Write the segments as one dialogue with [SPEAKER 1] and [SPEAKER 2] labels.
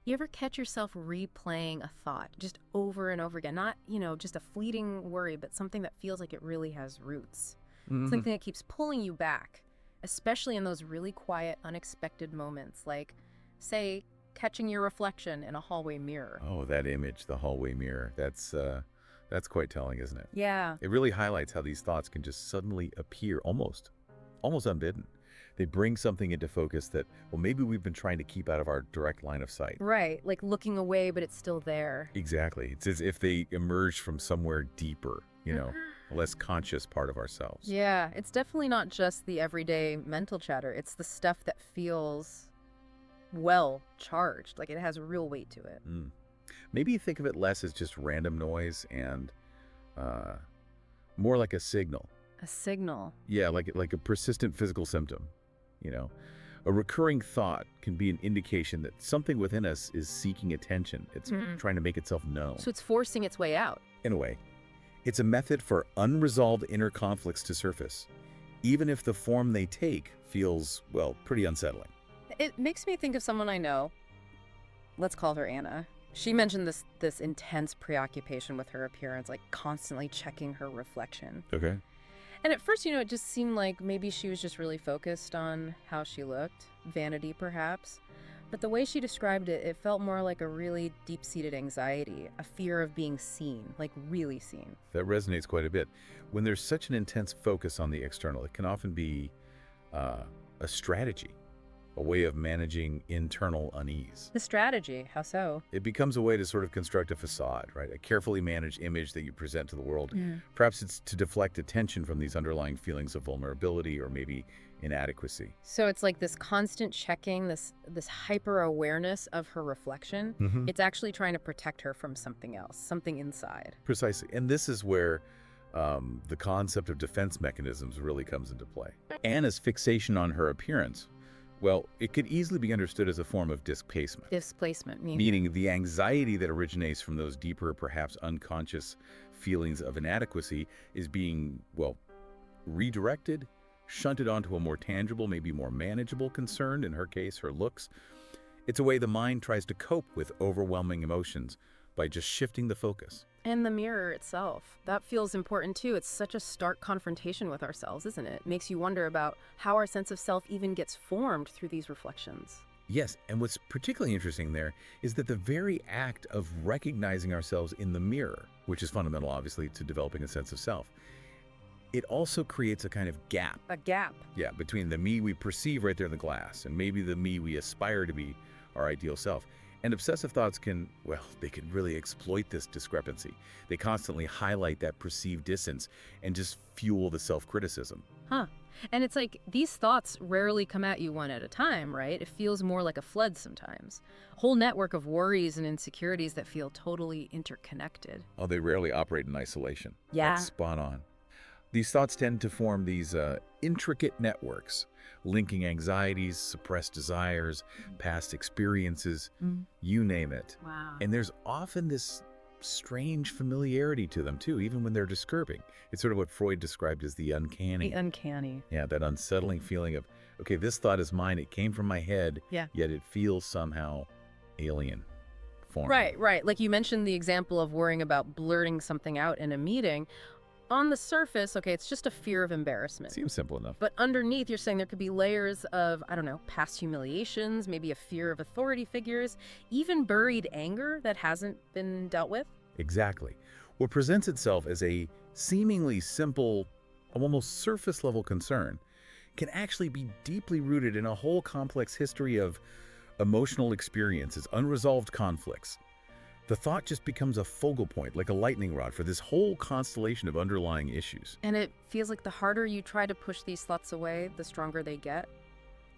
[SPEAKER 1] You ever catch yourself replaying a thought just over and over again? Not, just a fleeting worry, but something that feels like it really has roots.
[SPEAKER 2] Hmm.
[SPEAKER 1] Something that keeps pulling you back, especially in those really quiet, unexpected moments, like, say, catching your reflection in a hallway mirror.
[SPEAKER 2] Oh, that image, the hallway mirror. That's quite telling, isn't it?
[SPEAKER 1] Yeah.
[SPEAKER 2] It really highlights how these thoughts can just suddenly appear almost unbidden. They bring something into focus that, well, maybe we've been trying to keep out of our direct line of sight.
[SPEAKER 1] Right, like looking away, but it's still there.
[SPEAKER 2] Exactly. It's as if they emerge from somewhere deeper, a less conscious part of ourselves.
[SPEAKER 1] Yeah, it's definitely not just the everyday mental chatter. It's the stuff that feels well charged, like it has real weight to it.
[SPEAKER 2] Mm. Maybe think of it less as just random noise and uh, more like a signal.
[SPEAKER 1] A signal.
[SPEAKER 2] Yeah, like a persistent physical symptom, you know. A recurring thought can be an indication that something within us is seeking attention. It's trying to make itself known.
[SPEAKER 1] So it's forcing its way out.
[SPEAKER 2] In a way, it's a method for unresolved inner conflicts to surface, even if the form they take feels, well, pretty unsettling.
[SPEAKER 1] It makes me think of someone I know. Let's call her Anna. She mentioned this intense preoccupation with her appearance, like constantly checking her reflection.
[SPEAKER 2] Okay.
[SPEAKER 1] And at first, it just seemed like maybe she was just really focused on how she looked, vanity perhaps. But the way she described it, it felt more like a really deep-seated anxiety, a fear of being seen, like really seen.
[SPEAKER 2] That resonates quite a bit. When there's such an intense focus on the external, it can often be a strategy, a way of managing internal unease.
[SPEAKER 1] The strategy, how so?
[SPEAKER 2] It becomes a way to sort of construct a facade, right? A carefully managed image that you present to the world.
[SPEAKER 1] Yeah.
[SPEAKER 2] Perhaps it's to deflect attention from these underlying feelings of vulnerability or maybe inadequacy.
[SPEAKER 1] So it's like this constant checking, this hyper-awareness of her reflection. It's actually trying to protect her from something else, something inside.
[SPEAKER 2] Precisely. And this is where the concept of defense mechanisms really comes into play. Anna's fixation on her appearance, well, it could easily be understood as a form of displacement.
[SPEAKER 1] Displacement,
[SPEAKER 2] Meaning the anxiety that originates from those deeper, perhaps unconscious feelings of inadequacy is being, well, redirected, shunted onto a more tangible, maybe more manageable concern, in her case, her looks. It's a way the mind tries to cope with overwhelming emotions by just shifting the focus.
[SPEAKER 1] And the mirror itself, that feels important too. It's such a stark confrontation with ourselves, isn't it? Makes you wonder about how our sense of self even gets formed through these reflections.
[SPEAKER 2] Yes, and what's particularly interesting there is that the very act of recognizing ourselves in the mirror, which is fundamental, obviously, to developing a sense of self, it also creates a kind of gap.
[SPEAKER 1] A gap.
[SPEAKER 2] Yeah, between the me we perceive right there in the glass and maybe the me we aspire to be, our ideal self. And obsessive thoughts can, well, they can really exploit this discrepancy. They constantly highlight that perceived distance and just fuel the self-criticism.
[SPEAKER 1] Huh. And it's like these thoughts rarely come at you one at a time, right? It feels more like a flood sometimes. A whole network of worries and insecurities that feel totally interconnected.
[SPEAKER 2] Oh, they rarely operate in isolation.
[SPEAKER 1] Yeah.
[SPEAKER 2] That's spot on. These thoughts tend to form these intricate networks, linking anxieties, suppressed desires, past experiences, you name it.
[SPEAKER 1] Wow.
[SPEAKER 2] And there's often this strange familiarity to them, too, even when they're disturbing. It's sort of what Freud described as the uncanny.
[SPEAKER 1] The uncanny.
[SPEAKER 2] Yeah, that unsettling feeling of, okay, this thought is mine. It came from my head,
[SPEAKER 1] Yeah.
[SPEAKER 2] yet it feels somehow alien. Form.
[SPEAKER 1] Right. Like you mentioned the example of worrying about blurting something out in a meeting. On the surface, okay, it's just a fear of embarrassment.
[SPEAKER 2] Seems simple enough.
[SPEAKER 1] But underneath, you're saying there could be layers of, I don't know, past humiliations, maybe a fear of authority figures, even buried anger that hasn't been dealt with.
[SPEAKER 2] Exactly. What presents itself as a seemingly simple, almost surface-level concern can actually be deeply rooted in a whole complex history of emotional experiences, unresolved conflicts. The thought just becomes a focal point, like a lightning rod, for this whole constellation of underlying issues.
[SPEAKER 1] And it feels like the harder you try to push these thoughts away, the stronger they get.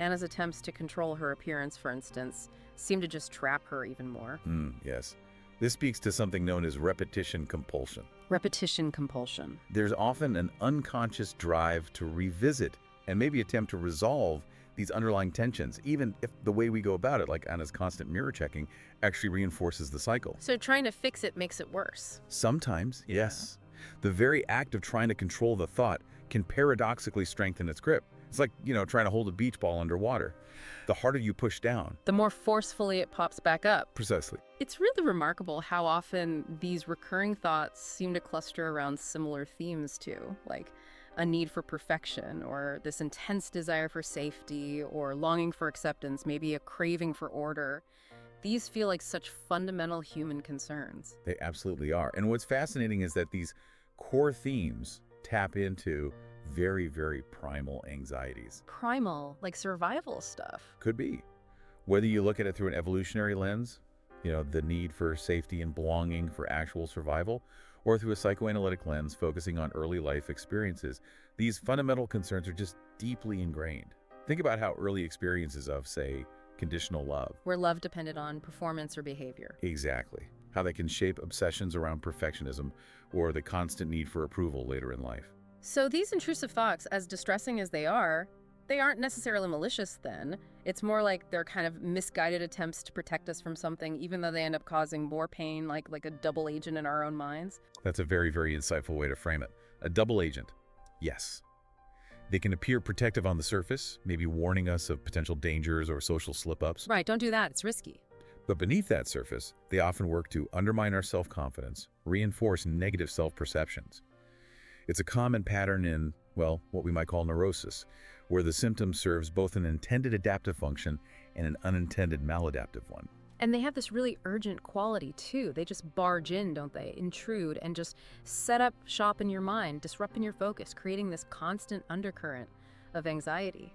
[SPEAKER 1] Anna's attempts to control her appearance, for instance, seem to just trap her even more.
[SPEAKER 2] Yes. This speaks to something known as repetition compulsion.
[SPEAKER 1] Repetition compulsion.
[SPEAKER 2] There's often an unconscious drive to revisit and maybe attempt to resolve these underlying tensions, even if the way we go about it, like Anna's constant mirror checking, actually reinforces the cycle.
[SPEAKER 1] So trying to fix it makes it worse.
[SPEAKER 2] Sometimes, yes. The very act of trying to control the thought can paradoxically strengthen its grip. It's like, trying to hold a beach ball underwater. The harder you push down.
[SPEAKER 1] The more forcefully it pops back up.
[SPEAKER 2] Precisely.
[SPEAKER 1] It's really remarkable how often these recurring thoughts seem to cluster around similar themes too, like a need for perfection, or this intense desire for safety, or longing for acceptance, maybe a craving for order. These feel like such fundamental human concerns.
[SPEAKER 2] They absolutely are. And what's fascinating is that these core themes tap into very, very primal anxieties.
[SPEAKER 1] Primal, like survival stuff.
[SPEAKER 2] Could be. Whether you look at it through an evolutionary lens, the need for safety and belonging for actual survival, or through a psychoanalytic lens focusing on early life experiences, these fundamental concerns are just deeply ingrained. Think about how early experiences of, say, conditional love.
[SPEAKER 1] Where love depended on performance or behavior.
[SPEAKER 2] Exactly. How they can shape obsessions around perfectionism or the constant need for approval later in life.
[SPEAKER 1] So these intrusive thoughts, as distressing as they aren't necessarily malicious then. It's more like they're kind of misguided attempts to protect us from something, even though they end up causing more pain, like a double agent in our own minds.
[SPEAKER 2] That's a very, very insightful way to frame it. A double agent. Yes. They can appear protective on the surface, maybe warning us of potential dangers or social slip-ups.
[SPEAKER 1] Right, don't do that. It's risky.
[SPEAKER 2] But beneath that surface, they often work to undermine our self-confidence, reinforce negative self-perceptions. It's a common pattern in, well, what we might call neurosis, where the symptom serves both an intended adaptive function and an unintended maladaptive one.
[SPEAKER 1] And they have this really urgent quality, too. They just barge in, don't they? Intrude and just set up shop in your mind, disrupting your focus, creating this constant undercurrent of anxiety.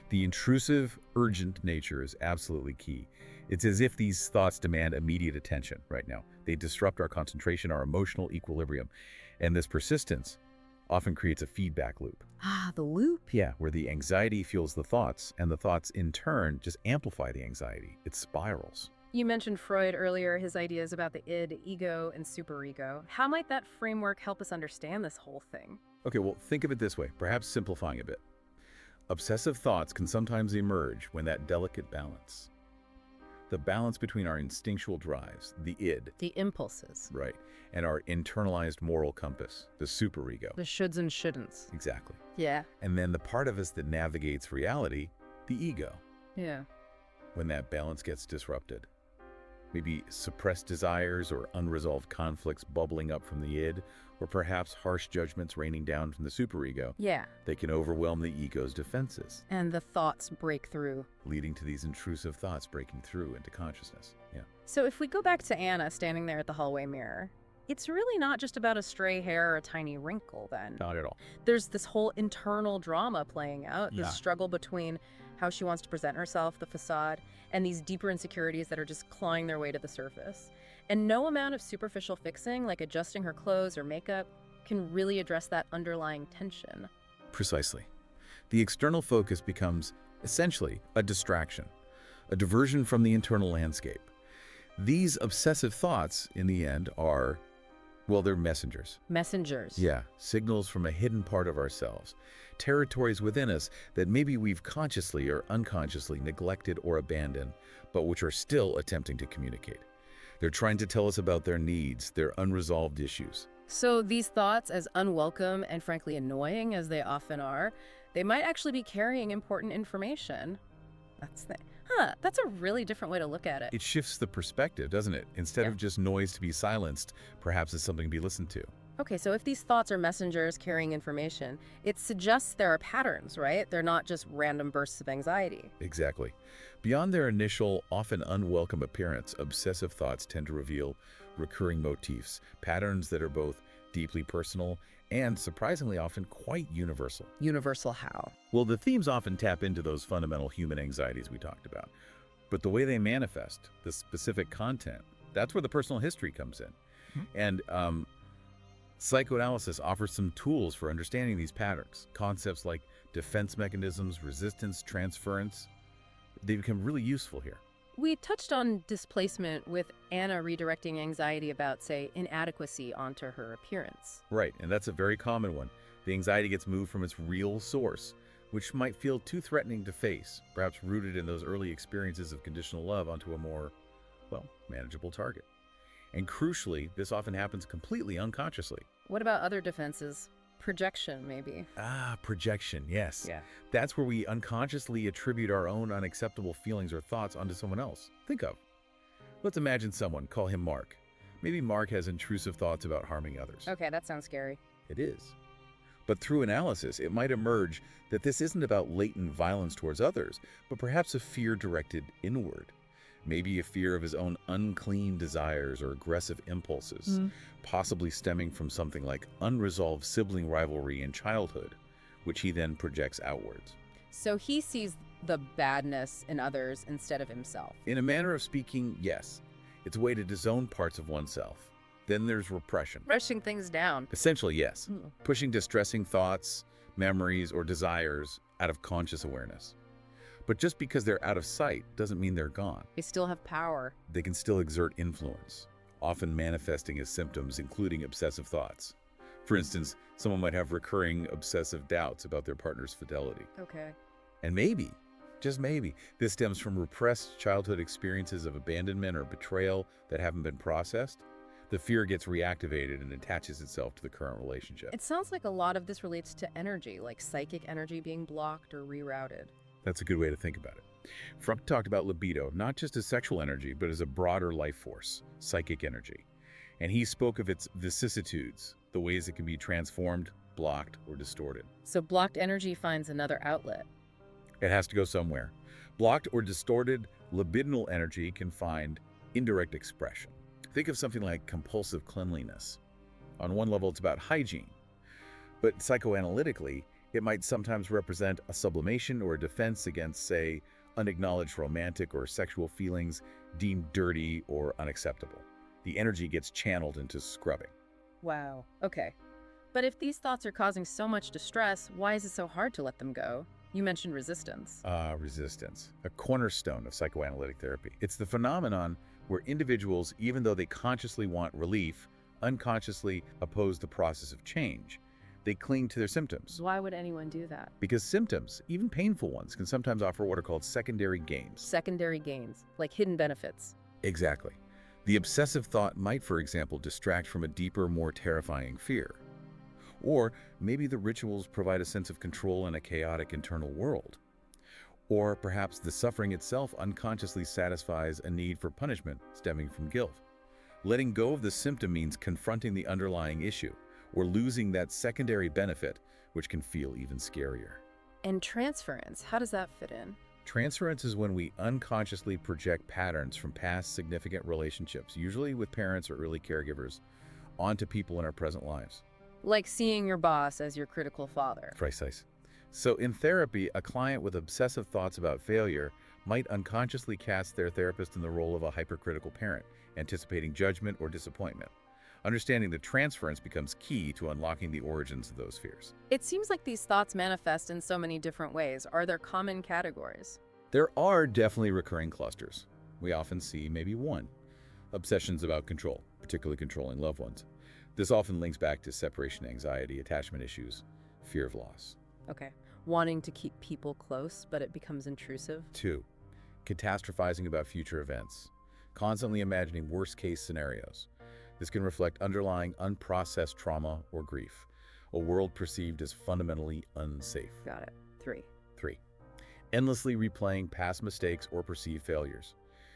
[SPEAKER 2] The intrusive, urgent nature is absolutely key. It's as if these thoughts demand immediate attention right now. They disrupt our concentration, our emotional equilibrium. And this persistence often creates a feedback loop.
[SPEAKER 1] Ah, the loop?
[SPEAKER 2] Yeah, where the anxiety fuels the thoughts, and the thoughts in turn just amplify the anxiety. It spirals.
[SPEAKER 1] You mentioned Freud earlier, his ideas about the id, ego, and superego. How might that framework help us understand this whole thing?
[SPEAKER 2] Okay, well, think of it this way, perhaps simplifying a bit. Obsessive thoughts can sometimes emerge when that delicate balance, the balance between our instinctual drives, the id,
[SPEAKER 1] The impulses.
[SPEAKER 2] right, and our internalized moral compass, the superego.
[SPEAKER 1] The shoulds and shouldn'ts.
[SPEAKER 2] Exactly.
[SPEAKER 1] Yeah.
[SPEAKER 2] And then the part of us that navigates reality, the ego.
[SPEAKER 1] Yeah.
[SPEAKER 2] When that balance gets disrupted, maybe suppressed desires or unresolved conflicts bubbling up from the id, or perhaps harsh judgments raining down from the superego,
[SPEAKER 1] Yeah.
[SPEAKER 2] they can overwhelm the ego's defenses,
[SPEAKER 1] And the thoughts break through.
[SPEAKER 2] leading to these intrusive thoughts breaking through into consciousness. Yeah.
[SPEAKER 1] So if we go back to Anna standing there at the hallway mirror, it's really not just about a stray hair or a tiny wrinkle then.
[SPEAKER 2] Not at all.
[SPEAKER 1] There's this whole internal drama playing out,
[SPEAKER 2] Yeah.
[SPEAKER 1] this struggle between how she wants to present herself, the facade, and these deeper insecurities that are just clawing their way to the surface. And no amount of superficial fixing, like adjusting her clothes or makeup, can really address that underlying tension.
[SPEAKER 2] Precisely. The external focus becomes essentially a distraction, a diversion from the internal landscape. These obsessive thoughts, in the end, are, well, they're messengers.
[SPEAKER 1] Messengers.
[SPEAKER 2] Yeah, signals from a hidden part of ourselves, territories within us that maybe we've consciously or unconsciously neglected or abandoned, but which are still attempting to communicate. They're trying to tell us about their needs, their unresolved issues.
[SPEAKER 1] So these thoughts, as unwelcome and frankly annoying as they often are, they might actually be carrying important information. That's a really different way to look at it.
[SPEAKER 2] It shifts the perspective, doesn't it? Instead of just noise to be silenced, perhaps it's something to be listened to.
[SPEAKER 1] Okay, so if these thoughts are messengers carrying information, it suggests there are patterns, right? They're not just random bursts of anxiety.
[SPEAKER 2] Exactly. Beyond their initial, often unwelcome appearance, obsessive thoughts tend to reveal recurring motifs, patterns that are both deeply personal and, surprisingly often, quite universal.
[SPEAKER 1] Universal how?
[SPEAKER 2] Well, the themes often tap into those fundamental human anxieties we talked about. But the way they manifest, the specific content, that's where the personal history comes in. And psychoanalysis offers some tools for understanding these patterns. Concepts like defense mechanisms, resistance, transference, they become really useful here.
[SPEAKER 1] We touched on displacement with Anna redirecting anxiety about, say, inadequacy onto her appearance.
[SPEAKER 2] Right, and that's a very common one. The anxiety gets moved from its real source, which might feel too threatening to face, perhaps rooted in those early experiences of conditional love, onto a more, well, manageable target. And crucially, this often happens completely unconsciously.
[SPEAKER 1] What about other defenses? Projection, maybe.
[SPEAKER 2] Ah, projection, yes.
[SPEAKER 1] Yeah.
[SPEAKER 2] That's where we unconsciously attribute our own unacceptable feelings or thoughts onto someone else. Think of. Let's imagine someone, call him Mark. Maybe Mark has intrusive thoughts about harming others.
[SPEAKER 1] Okay, that sounds scary.
[SPEAKER 2] It is. But through analysis, it might emerge that this isn't about latent violence towards others, but perhaps a fear directed inward. Maybe a fear of his own unclean desires or aggressive impulses, possibly stemming from something like unresolved sibling rivalry in childhood, which he then projects outwards.
[SPEAKER 1] So he sees the badness in others instead of himself.
[SPEAKER 2] In a manner of speaking, yes. It's a way to disown parts of oneself. Then there's repression.
[SPEAKER 1] Rushing things down.
[SPEAKER 2] Essentially, yes. Pushing distressing thoughts, memories, or desires out of conscious awareness. But just because they're out of sight doesn't mean they're gone.
[SPEAKER 1] They still have power.
[SPEAKER 2] They can still exert influence, often manifesting as symptoms, including obsessive thoughts. For instance, someone might have recurring obsessive doubts about their partner's fidelity.
[SPEAKER 1] Okay.
[SPEAKER 2] And maybe, just maybe, this stems from repressed childhood experiences of abandonment or betrayal that haven't been processed. The fear gets reactivated and attaches itself to the current relationship.
[SPEAKER 1] It sounds like a lot of this relates to energy, like psychic energy being blocked or rerouted.
[SPEAKER 2] That's a good way to think about it. Freud talked about libido, not just as sexual energy, but as a broader life force, psychic energy. And he spoke of its vicissitudes, the ways it can be transformed, blocked, or distorted.
[SPEAKER 1] So blocked energy finds another outlet.
[SPEAKER 2] It has to go somewhere. Blocked or distorted libidinal energy can find indirect expression. Think of something like compulsive cleanliness. On one level, it's about hygiene. But psychoanalytically, it might sometimes represent a sublimation or a defense against, say, unacknowledged romantic or sexual feelings deemed dirty or unacceptable. The energy gets channeled into scrubbing.
[SPEAKER 1] Wow. Okay. But if these thoughts are causing so much distress, why is it so hard to let them go? You mentioned resistance.
[SPEAKER 2] Resistance, a cornerstone of psychoanalytic therapy. It's the phenomenon where individuals, even though they consciously want relief, unconsciously oppose the process of change. They cling to their symptoms.
[SPEAKER 1] Why would anyone do that?
[SPEAKER 2] Because symptoms, even painful ones, can sometimes offer what are called secondary gains.
[SPEAKER 1] Secondary gains, like hidden benefits.
[SPEAKER 2] Exactly. The obsessive thought might, for example, distract from a deeper, more terrifying fear. Or maybe the rituals provide a sense of control in a chaotic internal world. Or perhaps the suffering itself unconsciously satisfies a need for punishment stemming from guilt. Letting go of the symptom means confronting the underlying issue, or losing that secondary benefit, which can feel even scarier.
[SPEAKER 1] And transference, how does that fit in?
[SPEAKER 2] Transference is when we unconsciously project patterns from past significant relationships, usually with parents or early caregivers, onto people in our present lives.
[SPEAKER 1] Like seeing your boss as your critical father.
[SPEAKER 2] Precise. So in therapy, a client with obsessive thoughts about failure might unconsciously cast their therapist in the role of a hypercritical parent, anticipating judgment or disappointment. Understanding the transference becomes key to unlocking the origins of those fears.
[SPEAKER 1] It seems like these thoughts manifest in so many different ways. Are there common categories?
[SPEAKER 2] There are definitely recurring clusters. We often see maybe one. Obsessions about control, particularly controlling loved ones. This often links back to separation anxiety, attachment issues, fear of loss.
[SPEAKER 1] Okay. Wanting to keep people close, but it becomes intrusive.
[SPEAKER 2] 2. Catastrophizing about future events. Constantly imagining worst-case scenarios. This can reflect underlying unprocessed trauma or grief, a world perceived as fundamentally unsafe.
[SPEAKER 1] Got it. 3.
[SPEAKER 2] 3. Endlessly replaying past mistakes or perceived failures.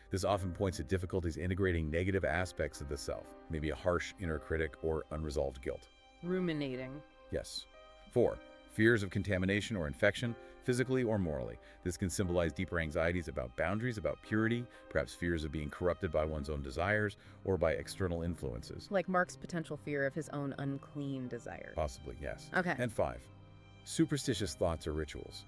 [SPEAKER 2] This often points at difficulties integrating negative aspects of the self, maybe a harsh inner critic or unresolved guilt.
[SPEAKER 1] Ruminating.
[SPEAKER 2] Yes. 4. Fears of contamination or infection, physically or morally. This can symbolize deeper anxieties about boundaries, about purity, perhaps fears of being corrupted by one's own desires or by external influences.
[SPEAKER 1] Like Mark's potential fear of his own unclean desires.
[SPEAKER 2] Possibly, yes.
[SPEAKER 1] Okay.
[SPEAKER 2] And 5. Superstitious thoughts or rituals.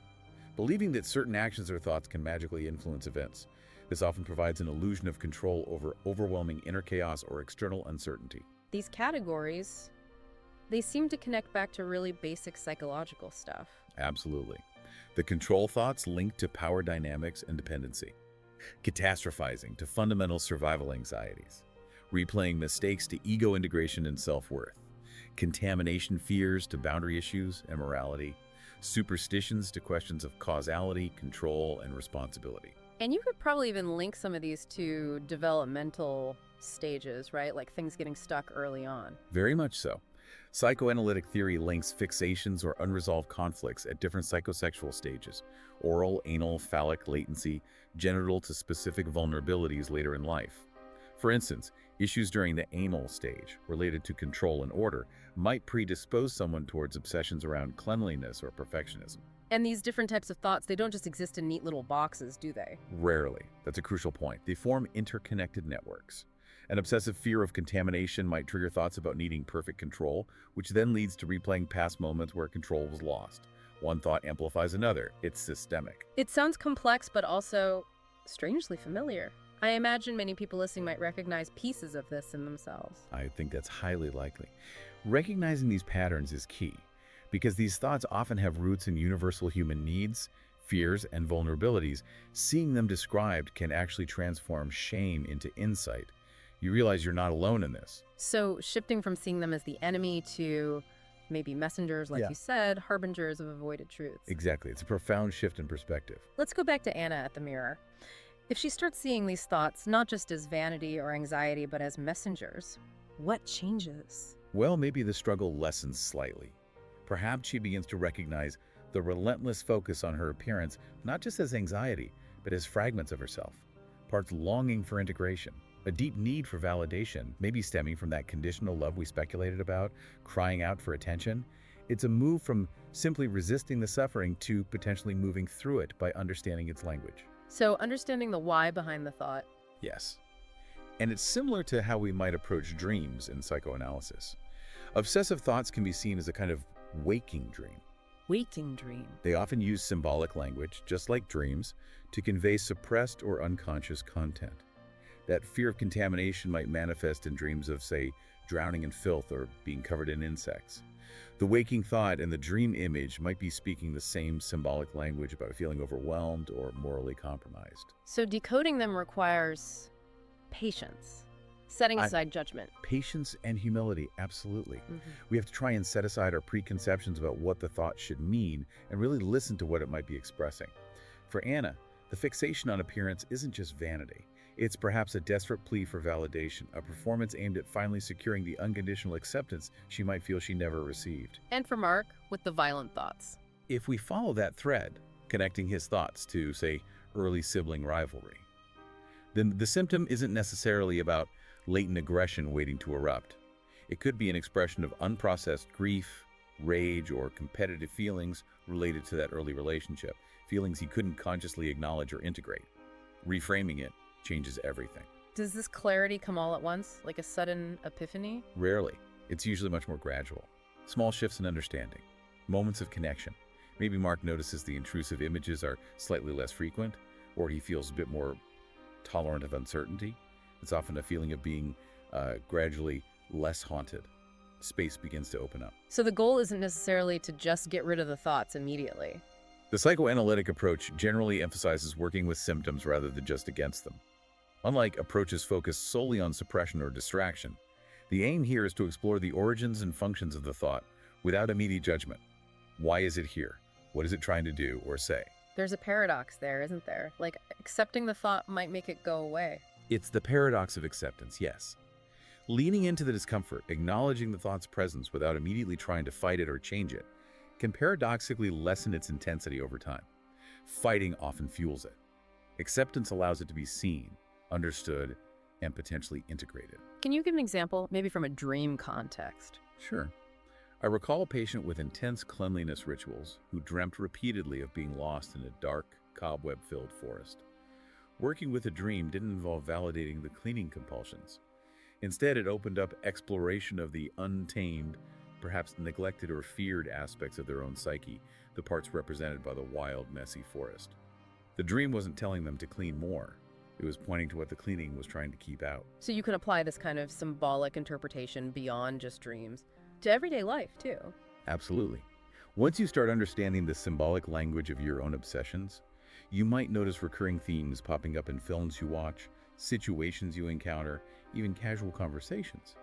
[SPEAKER 2] Believing that certain actions or thoughts can magically influence events. This often provides an illusion of control over overwhelming inner chaos or external uncertainty.
[SPEAKER 1] These categories, they seem to connect back to really basic psychological stuff.
[SPEAKER 2] Absolutely. The control thoughts link to power dynamics and dependency. Catastrophizing to fundamental survival anxieties. Replaying mistakes to ego integration and self-worth. Contamination fears to boundary issues and morality. Superstitions to questions of causality, control, and responsibility.
[SPEAKER 1] And you could probably even link some of these to developmental stages, right? Like things getting stuck early on.
[SPEAKER 2] Very much so. Psychoanalytic theory links fixations or unresolved conflicts at different psychosexual stages: oral, anal, phallic, latency, genital to specific vulnerabilities later in life. For instance, issues during the anal stage, related to control and order, might predispose someone towards obsessions around cleanliness or perfectionism.
[SPEAKER 1] And these different types of thoughts, they don't just exist in neat little boxes, do they?
[SPEAKER 2] Rarely. That's a crucial point. They form interconnected networks. An obsessive fear of contamination might trigger thoughts about needing perfect control, which then leads to replaying past moments where control was lost. One thought amplifies another. It's systemic.
[SPEAKER 1] It sounds complex, but also strangely familiar. I imagine many people listening might recognize pieces of this in themselves.
[SPEAKER 2] I think that's highly likely. Recognizing these patterns is key, because these thoughts often have roots in universal human needs, fears, and vulnerabilities. Seeing them described can actually transform shame into insight. You realize you're not alone in this.
[SPEAKER 1] So shifting from seeing them as the enemy to maybe messengers, like
[SPEAKER 2] Yeah.
[SPEAKER 1] you said, harbingers of avoided truths.
[SPEAKER 2] Exactly. It's a profound shift in perspective.
[SPEAKER 1] Let's go back to Anna at the mirror. If she starts seeing these thoughts not just as vanity or anxiety, but as messengers, what changes?
[SPEAKER 2] Well, maybe the struggle lessens slightly. Perhaps she begins to recognize the relentless focus on her appearance, not just as anxiety, but as fragments of herself, parts longing for integration. A deep need for validation, maybe stemming from that conditional love we speculated about, crying out for attention. It's a move from simply resisting the suffering to potentially moving through it by understanding its language.
[SPEAKER 1] So understanding the why behind the thought.
[SPEAKER 2] Yes. And it's similar to how we might approach dreams in psychoanalysis. Obsessive thoughts can be seen as a kind of waking dream.
[SPEAKER 1] Waking dream.
[SPEAKER 2] They often use symbolic language, just like dreams, to convey suppressed or unconscious content. That fear of contamination might manifest in dreams of, say, drowning in filth or being covered in insects. The waking thought and the dream image might be speaking the same symbolic language about feeling overwhelmed or morally compromised.
[SPEAKER 1] So decoding them requires patience, setting aside judgment.
[SPEAKER 2] Patience and humility, absolutely.
[SPEAKER 1] Mhm.
[SPEAKER 2] We have to try and set aside our preconceptions about what the thought should mean and really listen to what it might be expressing. For Anna, the fixation on appearance isn't just vanity. It's perhaps a desperate plea for validation, a performance aimed at finally securing the unconditional acceptance she might feel she never received.
[SPEAKER 1] And for Mark, with the violent thoughts.
[SPEAKER 2] If we follow that thread, connecting his thoughts to, say, early sibling rivalry, then the symptom isn't necessarily about latent aggression waiting to erupt. It could be an expression of unprocessed grief, rage, or competitive feelings related to that early relationship, feelings he couldn't consciously acknowledge or integrate. Reframing it changes everything.
[SPEAKER 1] Does this clarity come all at once, like a sudden epiphany?
[SPEAKER 2] Rarely. It's usually much more gradual. Small shifts in understanding, moments of connection. Maybe Mark notices the intrusive images are slightly less frequent, or he feels a bit more tolerant of uncertainty. It's often a feeling of being gradually less haunted. Space begins to open up.
[SPEAKER 1] So the goal isn't necessarily to just get rid of the thoughts immediately.
[SPEAKER 2] The psychoanalytic approach generally emphasizes working with symptoms rather than just against them. Unlike approaches focused solely on suppression or distraction, the aim here is to explore the origins and functions of the thought without immediate judgment. Why is it here? What is it trying to do or say?
[SPEAKER 1] There's a paradox there, isn't there? Like, accepting the thought might make it go away.
[SPEAKER 2] It's the paradox of acceptance, yes. Leaning into the discomfort, acknowledging the thought's presence without immediately trying to fight it or change it, can paradoxically lessen its intensity over time. Fighting often fuels it. Acceptance allows it to be seen, understood, and potentially integrated.
[SPEAKER 1] Can you give an example, maybe from a dream context?
[SPEAKER 2] Sure. I recall a patient with intense cleanliness rituals who dreamt repeatedly of being lost in a dark, cobweb-filled forest. Working with a dream didn't involve validating the cleaning compulsions. Instead, it opened up exploration of the untamed, perhaps neglected or feared aspects of their own psyche, the parts represented by the wild, messy forest. The dream wasn't telling them to clean more. It was pointing to what the cleaning was trying to keep out.
[SPEAKER 1] So you can apply this kind of symbolic interpretation beyond just dreams to everyday life, too.
[SPEAKER 2] Absolutely. Once you start understanding the symbolic language of your own obsessions, you might notice recurring themes popping up in films you watch, situations you encounter, even casual conversations.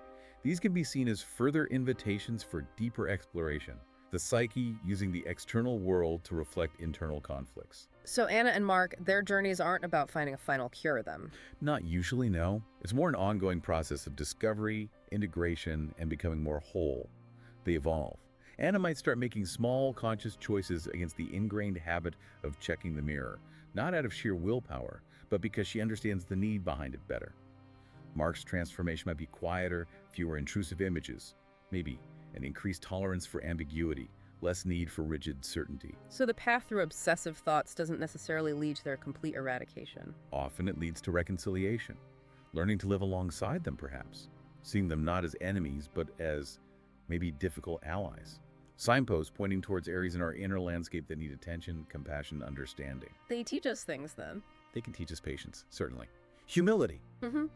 [SPEAKER 2] These can be seen as further invitations for deeper exploration, the psyche using the external world to reflect internal conflicts.
[SPEAKER 1] So Anna and Mark, their journeys aren't about finding a final cure, then.
[SPEAKER 2] Not usually, no. It's more an ongoing process of discovery, integration, and becoming more whole. They evolve. Anna might start making small, conscious choices against the ingrained habit of checking the mirror, not out of sheer willpower, but because she understands the need behind it better. Mark's transformation might be quieter, fewer intrusive images, maybe an increased tolerance for ambiguity, less need for rigid certainty.
[SPEAKER 1] So the path through obsessive thoughts doesn't necessarily lead to their complete eradication.
[SPEAKER 2] Often it leads to reconciliation, learning to live alongside them perhaps, seeing them not as enemies but as maybe difficult allies. Signposts pointing towards areas in our inner landscape that need attention, compassion, understanding.
[SPEAKER 1] They teach us things then.
[SPEAKER 2] They can teach us patience, certainly. Humility.
[SPEAKER 1] Mm-hmm.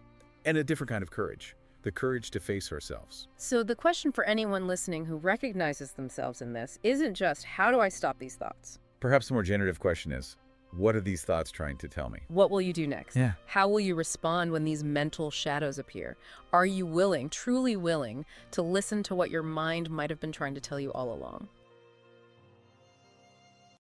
[SPEAKER 2] And a different kind of courage. The courage to face ourselves.
[SPEAKER 1] So the question for anyone listening who recognizes themselves in this isn't just, how do I stop these thoughts?
[SPEAKER 2] Perhaps the more generative question is, what are these thoughts trying to tell me?
[SPEAKER 1] What will you do next?
[SPEAKER 2] Yeah.
[SPEAKER 1] How will you respond when these mental shadows appear? Are you willing, truly willing, to listen to what your mind might have been trying to tell you all along?